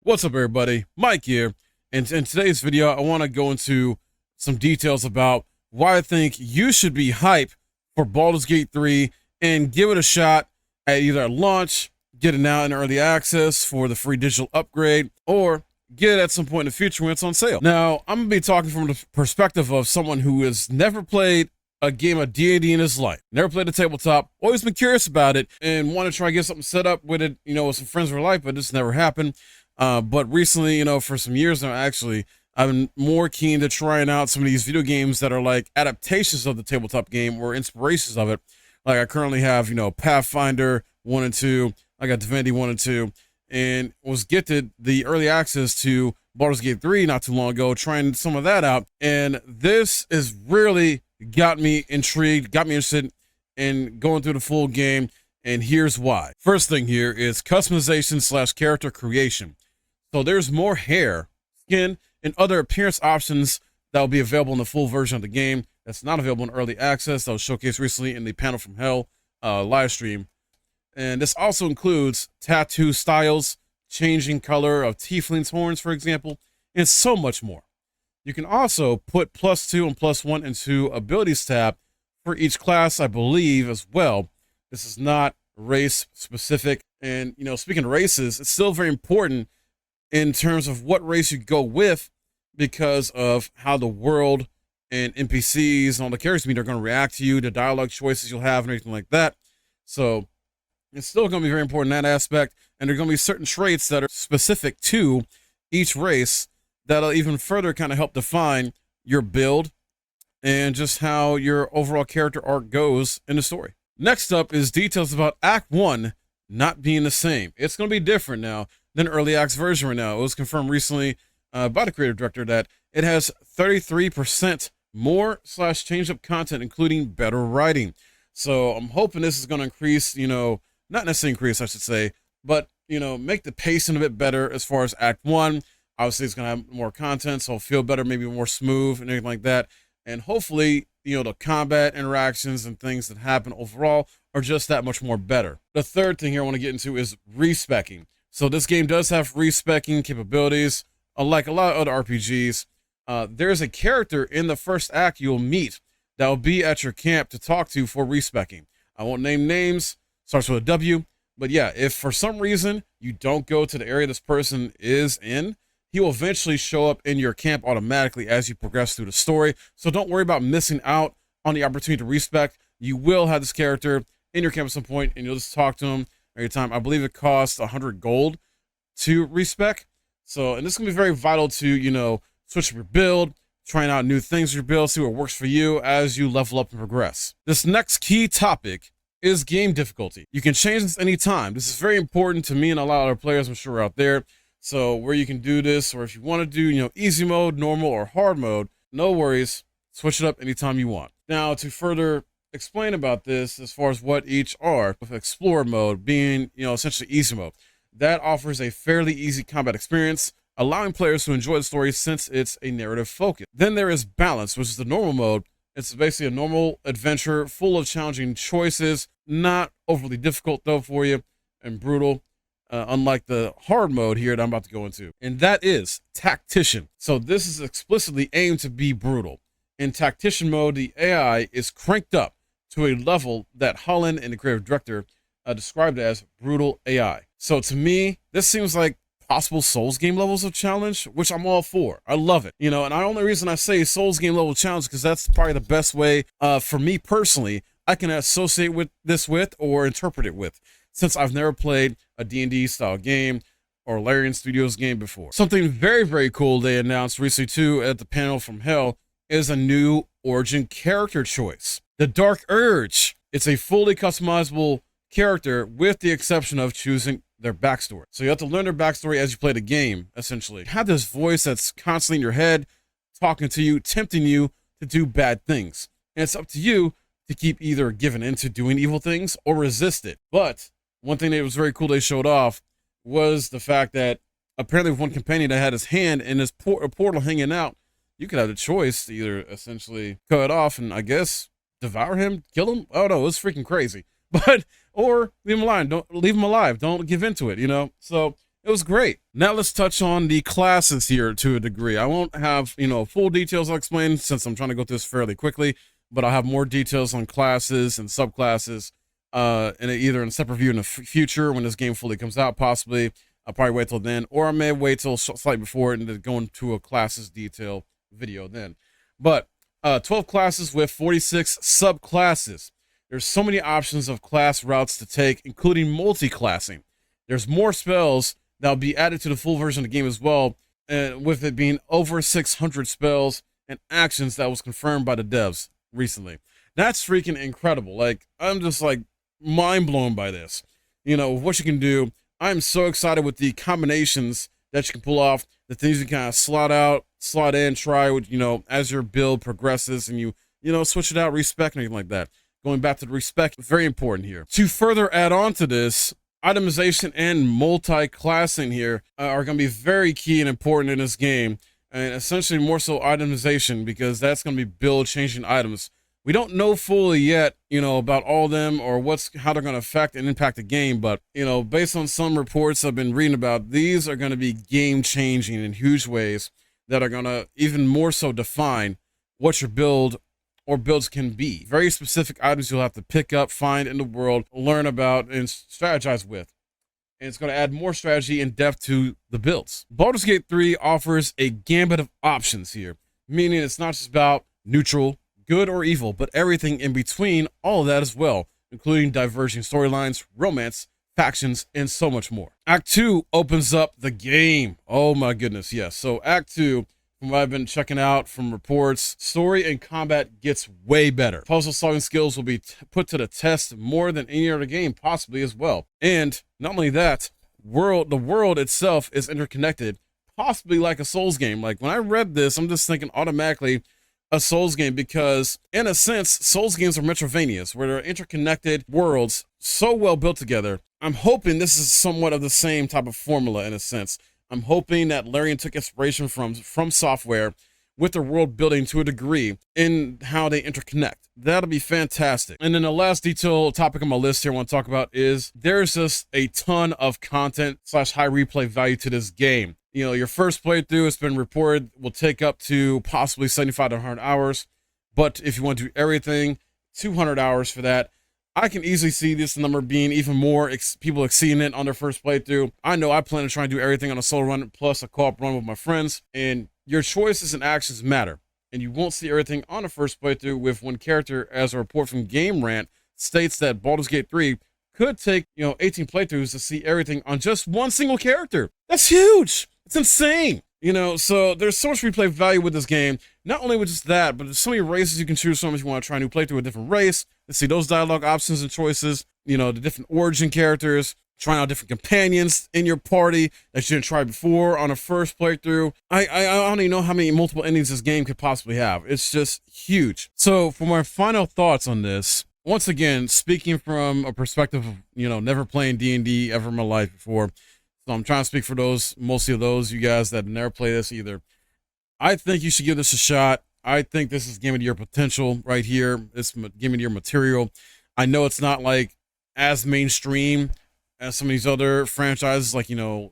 What's up, everybody? Mike here, and in today's video, I want to go into some details about why I think you should be hype for Baldur's Gate 3 and give it a shot at either at launch, get it now in early access for the free digital upgrade, or get it at some point in the future when it's on sale. Now, I'm going to be talking from the perspective of someone who has never played a game of D&D in his life, never played a tabletop, always been curious about it, and want to try to get something set up with it, with some friends for life, but this never happened. But recently, for some years now, actually, I've been more keen to trying out some of these video games that are like adaptations of the tabletop game or inspirations of it. Like I currently have, Pathfinder 1 and 2. I got Divinity 1 and 2, and was gifted the early access to Baldur's Gate 3 not too long ago, trying some of that out. And this has really got me intrigued, got me interested in going through the full game. And here's why. First thing here is customization / character creation. So there's more hair, skin, and other appearance options that will be available in the full version of the game that's not available in early access that was showcased recently in the Panel from Hell live stream. And this also includes tattoo styles, changing color of tiefling's horns, for example, and so much more. You can also put +2 and +1 into abilities tab for each class, I believe, as well. This is not race specific. And, speaking of races, it's still very important in terms of what race you go with because of how the world and NPCs and all the characters meet are going to react to you, the dialogue choices you'll have and everything like that. So it's still going to be very important in that aspect. And there are going to be certain traits that are specific to each race that'll even further kind of help define your build and just how your overall character arc goes in the story. Next up is details about Act 1 not being the same. It's going to be different now than early access version right now. It was confirmed recently by the creative director that it has 33% more / change up content, including better writing. So I'm hoping this is going to increase, not necessarily increase, I should say, but, make the pacing a bit better as far as Act 1. Obviously, it's going to have more content, so it'll feel better, maybe more smooth and everything like that. And hopefully, the combat interactions and things that happen overall are just that much more better. The third thing here I want to get into is respecking. So this game does have respecking capabilities, like a lot of other RPGs. There's a character in the first act you'll meet that will be at your camp to talk to for respecking. I won't name names, starts with a W, but yeah, if for some reason you don't go to the area this person is in, he will eventually show up in your camp automatically as you progress through the story. So don't worry about missing out on the opportunity to respec. You will have this character in your camp at some point, and you'll just talk to him every time. I believe it costs 100 gold to respec. So, and this is going to be very vital to, switch up your build, trying out new things with your build, see what works for you as you level up and progress. This next key topic is game difficulty. You can change this anytime. This is very important to me and a lot of other players, I'm sure, out there. So where you can do this, or if you want to do, easy mode, normal, or hard mode, no worries. Switch it up anytime you want. Now, to further explain about this, as far as what each are, with Explorer mode being, essentially easy mode, that offers a fairly easy combat experience, allowing players to enjoy the story since it's a narrative focus. Then there is Balance, which is the normal mode. It's basically a normal adventure full of challenging choices, not overly difficult though for you, and brutal. Unlike the hard mode here that I'm about to go into. And that is Tactician. So this is explicitly aimed to be brutal. In Tactician mode, the AI is cranked up to a level that Holland and the creative director described as brutal AI. So to me, this seems like possible Souls game levels of challenge, which I'm all for. I love it. And the only reason I say Souls game level challenge because that's probably the best way for me personally I can associate with this with or interpret it with, since I've never played a D&D style game or Larian Studios game before. Something very, very cool they announced recently too at the Panel from Hell is a new origin character choice. The Dark Urge. It's a fully customizable character with the exception of choosing their backstory. So you have to learn their backstory as you play the game, essentially. Have this voice that's constantly in your head, talking to you, tempting you to do bad things. And it's up to you to keep either giving in to doing evil things or resist it. But one thing that was very cool they showed off was the fact that apparently with one companion that had his hand in his portal hanging out, you could have the choice to either essentially cut it off and I guess devour him, kill him. Oh no, it's freaking crazy. But or leave him alive. Don't leave him alive. Don't give into it. So It was great. Now let's touch on the classes here to a degree. I won't have, full details I'll explain since I'm trying to go through this fairly quickly, but I'll have more details on classes and subclasses either in a separate review in the future when this game fully comes out, possibly. I'll probably wait till then, or I may wait till slightly before and then go into a classes detail video then. But 12 classes with 46 subclasses. There's so many options of class routes to take, including multi-classing. There's more spells that'll be added to the full version of the game as well, with it being over 600 spells and actions that was confirmed by the devs recently. That's freaking incredible. Like, I'm just like mind blown by this. What you can do. I'm so excited with the combinations that you can pull off, the things you kind of slot in, try with, as your build progresses and you switch it out, respec and anything like that. Going back to the respec, very important here. To further add on to this, itemization and multi-classing here are going to be very key and important in this game. And essentially more so itemization, because that's going to be build changing items. We don't know fully yet, about all of them or how they're going to affect and impact the game. But, based on some reports I've been reading about, these are going to be game changing in huge ways that are going to even more so define what your build or builds can be. Very specific items you'll have to pick up, find in the world, learn about, and strategize with. And it's going to add more strategy and depth to the builds. Baldur's Gate 3 offers a gambit of options here, meaning it's not just about neutral, good or evil, but everything in between, all of that as well, including diverging storylines, romance, factions, and so much more. Act 2 opens up the game. Oh my goodness, yes. So Act 2, from what I've been checking out from reports, story and combat gets way better. Puzzle solving skills will be put to the test more than any other game, possibly as well. And not only that, the world itself is interconnected, possibly like a Souls game. Like when I read this, I'm just thinking automatically a Souls game, because in a sense, Souls games are Metrovanias, where they're interconnected worlds so well built together. I'm hoping this is somewhat of the same type of formula in a sense. I'm hoping that Larian took inspiration from software with the world building to a degree in how they interconnect. That'll be fantastic. And then the last detail topic on my list here I want to talk about is there's just a ton of content / high replay value to this game. Your first playthrough, it's been reported, will take up to possibly 75 to 100 hours. But if you want to do everything, 200 hours for that. I can easily see this number being even more, people exceeding it on their first playthrough. I know I plan to try and do everything on a solo run plus a co-op run with my friends. And your choices and actions matter. And you won't see everything on the first playthrough, with one character, as a report from Game Rant states that Baldur's Gate 3 could take, 18 playthroughs to see everything on just one single character. That's huge. It's insane. So there's so much replay value with this game. Not only with just that, but there's so many races you can choose from if you want to try a new playthrough with a different race. Let's see those dialogue options and choices, the different origin characters, trying out different companions in your party that you didn't try before on a first playthrough. I don't even know how many multiple endings this game could possibly have. It's just huge. So for my final thoughts on this, once again, speaking from a perspective of, never playing D&D ever in my life before, so I'm trying to speak for mostly of those you guys that have never played this either. I think you should give this a shot. I think this is Game of the Year potential right here. It's Game of the Year material. I know it's not like as mainstream as some of these other franchises, like,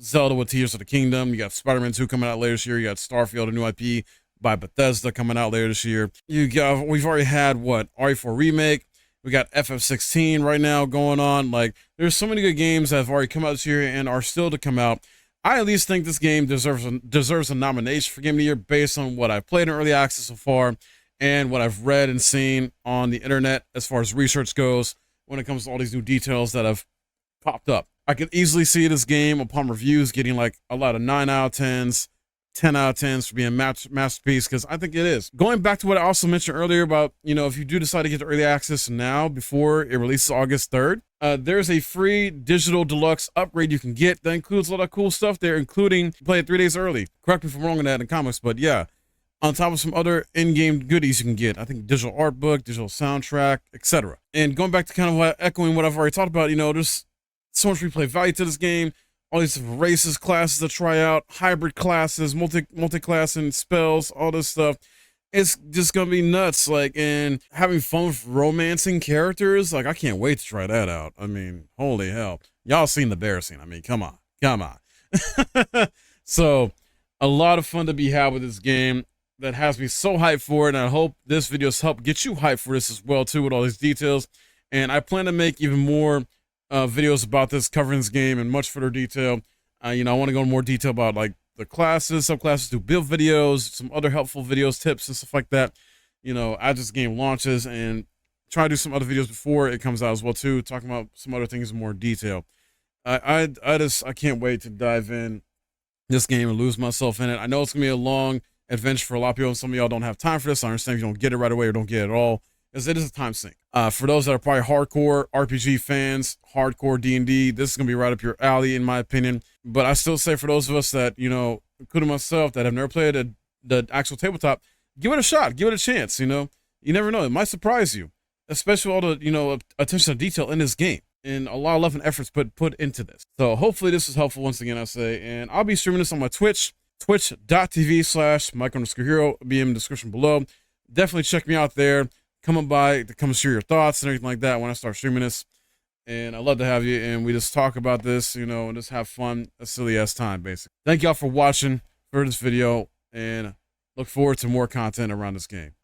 Zelda with Tears of the Kingdom. You got Spider-Man 2 coming out later this year. You got Starfield, a new IP by Bethesda, coming out later this year. We've already had RE4 Remake. We got FF16 right now going on. Like, there's so many good games that have already come out this year and are still to come out. I at least think this game deserves a nomination for Game of the Year based on what I've played in early access so far and what I've read and seen on the internet as far as research goes when it comes to all these new details that have popped up. I could easily see this game upon reviews getting like a lot of 9 out of 10s, 10 out of 10s for being a masterpiece, because I think it is. Going back to what I also mentioned earlier about, if you do decide to get to early access now before it releases August 3rd, there's a free digital deluxe upgrade you can get that includes a lot of cool stuff there, including play it 3 days early. Correct me if I'm wrong on that in the comments, but yeah, on top of some other in-game goodies you can get. I think digital art book, digital soundtrack, etc. And going back to kind of echoing what I've already talked about, there's so much replay value to this game. All these different races, classes to try out, hybrid classes, multi-class and spells, all this stuff. It's just gonna be nuts. Like, and having fun with romancing characters. Like, I can't wait to try that out. I mean, holy hell. Y'all seen the bear scene. I mean, come on. So a lot of fun to be had with this game that has me so hyped for it. And I hope this video's helped get you hyped for this as well too, with all these details. And I plan to make even more videos about this, covering this game in much further detail. You know, I want to go into more detail about like the classes, subclasses, do build videos, some other helpful videos, tips and stuff like that. You know, as this game launches, and try to do some other videos before it comes out as well too, talking about some other things in more detail. I can't wait to dive in this game and lose myself in it. I know it's gonna be a long adventure for a lot of people, and some of y'all don't have time for this. I understand if you don't get it right away or don't get it at all, because it is a time sink. For those that are probably hardcore RPG fans, hardcore D&D, this is gonna be right up your alley in my opinion. But I still say, for those of us that, you know, including myself, that have never played the actual tabletop, give it a shot, give it a chance. You know, you never know, it might surprise you, especially all the, you know, attention to detail in this game, and a lot of love and efforts put into this. So hopefully this is helpful once again, I say. And I'll be streaming this on my Twitch, twitch.tv/Mike_Hero, be in the description below. Definitely check me out there. Come on by to come share your thoughts and everything like that when I start streaming this. And I'd love to have you, and we just talk about this, you know, and just have fun, a silly ass time, basically. Thank y'all for watching for this video, and look forward to more content around this game.